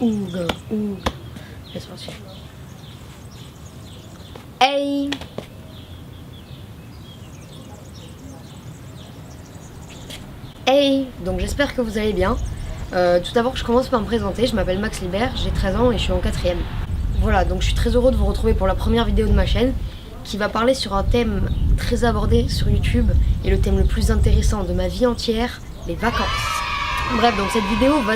Ouga. C'est parti. Hey. Hey. Donc j'espère que vous allez bien. Tout d'abord je commence par me présenter. Je m'appelle Max Libert, j'ai 13 ans et je suis en 4ème. Voilà, donc je suis très heureux de vous retrouver pour la première vidéo de ma chaîne qui va parler sur un thème très abordé sur YouTube et le thème le plus intéressant de ma vie entière, les vacances. Bref, donc cette vidéo va...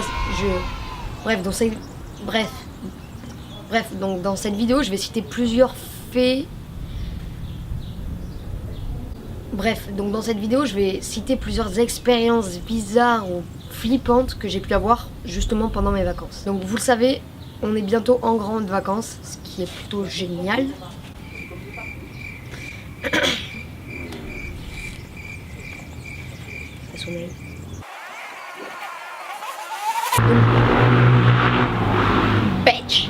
donc dans cette vidéo, je vais citer plusieurs faits. Bref, donc dans cette vidéo, je vais citer plusieurs expériences bizarres ou flippantes que j'ai pu avoir justement pendant mes vacances. Donc vous le savez, on est bientôt en grandes vacances, ce qui est plutôt génial. Ça sonne. Bitch.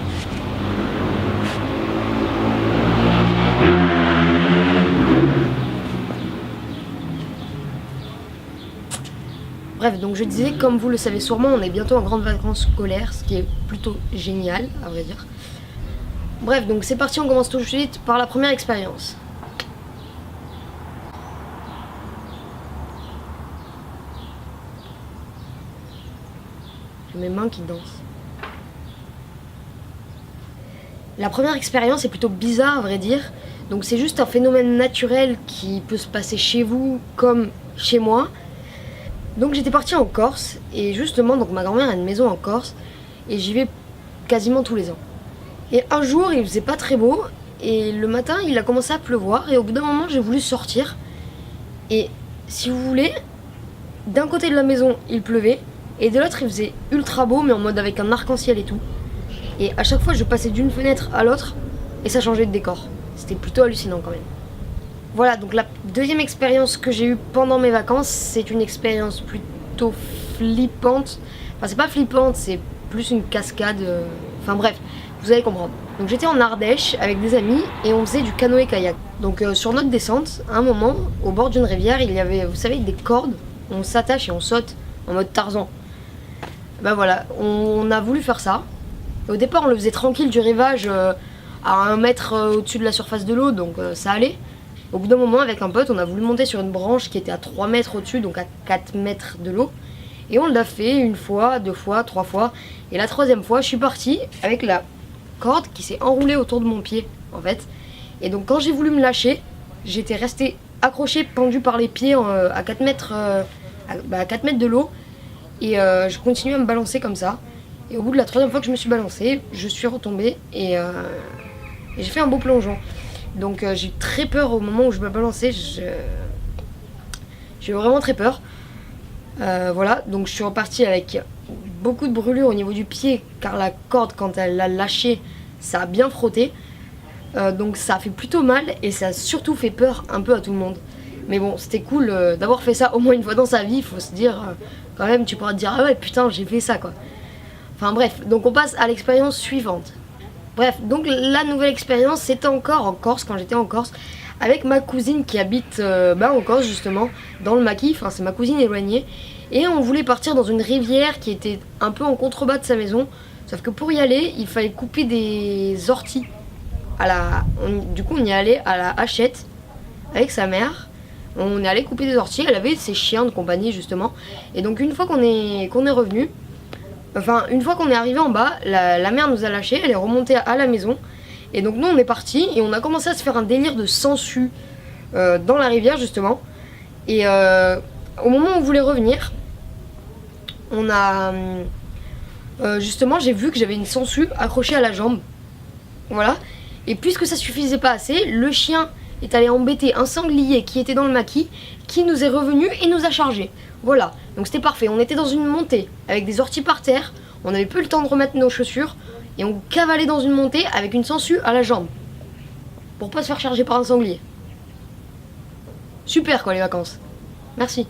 Bref, donc je disais, comme vous le savez sûrement, on est bientôt en grandes vacances scolaires, ce qui est plutôt génial, à vrai dire. Bref, donc c'est parti, on commence tout de suite par la première expérience. J'ai mes mains qui dansent. La première expérience est plutôt bizarre, à vrai dire. Donc c'est juste un phénomène naturel qui peut se passer chez vous comme chez moi. Donc j'étais partie en Corse et justement donc ma grand-mère a une maison en Corse et j'y vais quasiment tous les ans. Et un jour il faisait pas très beau et le matin il a commencé à pleuvoir et au bout d'un moment j'ai voulu sortir et si vous voulez, d'un côté de la maison il pleuvait et de l'autre il faisait ultra beau mais en mode avec un arc-en-ciel et tout. Et à chaque fois je passais d'une fenêtre à l'autre et ça changeait de décor. C'était plutôt hallucinant quand même. Voilà, donc la deuxième expérience que j'ai eue pendant mes vacances, c'est une expérience plutôt flippante. Enfin, c'est pas flippante, c'est plus une cascade. Enfin bref, vous allez comprendre. Donc j'étais en Ardèche avec des amis et on faisait du canoë-kayak. Donc sur notre descente, à un moment, au bord d'une rivière, il y avait, vous savez, des cordes. On s'attache et on saute en mode Tarzan. Ben voilà, on a voulu faire ça. Au départ, on le faisait tranquille du rivage à 1 mètre au-dessus de la surface de l'eau, donc ça allait. Au bout d'un moment, avec un pote, on a voulu monter sur une branche qui était à 3 mètres au-dessus, donc à 4 mètres de l'eau. Et on l'a fait une fois, 2 fois, 3 fois. Et la 3e fois, je suis partie avec la corde qui s'est enroulée autour de mon pied, en fait. Et donc quand j'ai voulu me lâcher, j'étais restée accrochée, pendue par les pieds à 4 mètres, à 4 mètres de l'eau. Et je continuais à me balancer comme ça. Et au bout de la 3e fois que je me suis balancée, je suis retombée et j'ai fait un beau plongeon. Donc j'ai eu très peur au moment où je me balançais, j'ai eu vraiment très peur. Voilà, donc je suis repartie avec beaucoup de brûlures au niveau du pied car la corde quand elle l'a lâchée, ça a bien frotté. Donc ça a fait plutôt mal et ça a surtout fait peur un peu à tout le monde. Mais bon, c'était cool d'avoir fait ça au moins une fois dans sa vie, il faut se dire quand même, tu pourras te dire ah ouais putain j'ai fait ça quoi. Enfin bref, donc on passe à l'expérience suivante. Bref, donc la nouvelle expérience, c'était encore en Corse, quand j'étais en Corse, avec ma cousine qui habite en Corse justement, dans le maquis, enfin c'est ma cousine éloignée. Et on voulait partir dans une rivière qui était un peu en contrebas de sa maison, sauf que pour y aller, il fallait couper des orties. Du coup on y allait à la hachette, avec sa mère. On est allé couper des orties, elle avait ses chiens de compagnie justement. Et donc une fois qu'on est revenu, enfin, une fois qu'on est arrivé en bas, la mère nous a lâchés, elle est remontée à la maison. Et donc nous on est partis et on a commencé à se faire un délire de sangsues dans la rivière justement. Et au moment où on voulait revenir, on a... justement j'ai vu que j'avais une sangsue accrochée à la jambe. Voilà. Et puisque ça suffisait pas assez, le chien est allé embêter un sanglier qui était dans le maquis, qui nous est revenu et nous a chargé. Voilà, donc c'était parfait, on était dans une montée avec des orties par terre, on avait peu le temps de remettre nos chaussures et on cavalait dans une montée avec une sangsue à la jambe pour pas se faire charger par un sanglier. Super quoi les vacances, merci.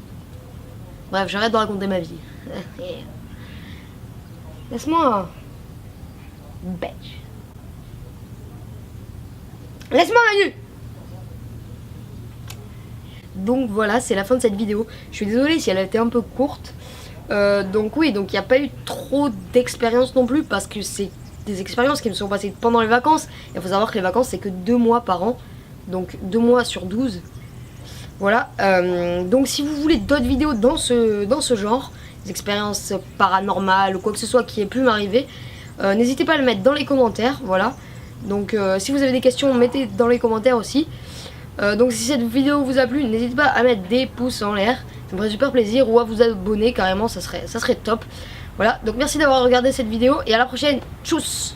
Bref, j'arrête de raconter ma vie. Laisse-moi. Bitch. Laisse-moi Manu. Donc voilà, c'est la fin de cette vidéo. Je suis désolée si elle a été un peu courte. Donc oui, donc il n'y a pas eu trop d'expérience non plus parce que c'est des expériences qui me sont passées pendant les vacances. Il faut savoir que les vacances c'est que 2 mois par an, donc 2 mois sur 12. Voilà, donc si vous voulez d'autres vidéos dans ce genre, des expériences paranormales ou quoi que ce soit qui ait pu m'arriver, n'hésitez pas à le mettre dans les commentaires, voilà. Donc si vous avez des questions, mettez dans les commentaires aussi. Donc si cette vidéo vous a plu, n'hésitez pas à mettre des pouces en l'air, ça me ferait super plaisir, ou à vous abonner carrément, ça serait top. Voilà, donc merci d'avoir regardé cette vidéo et à la prochaine, tchuss!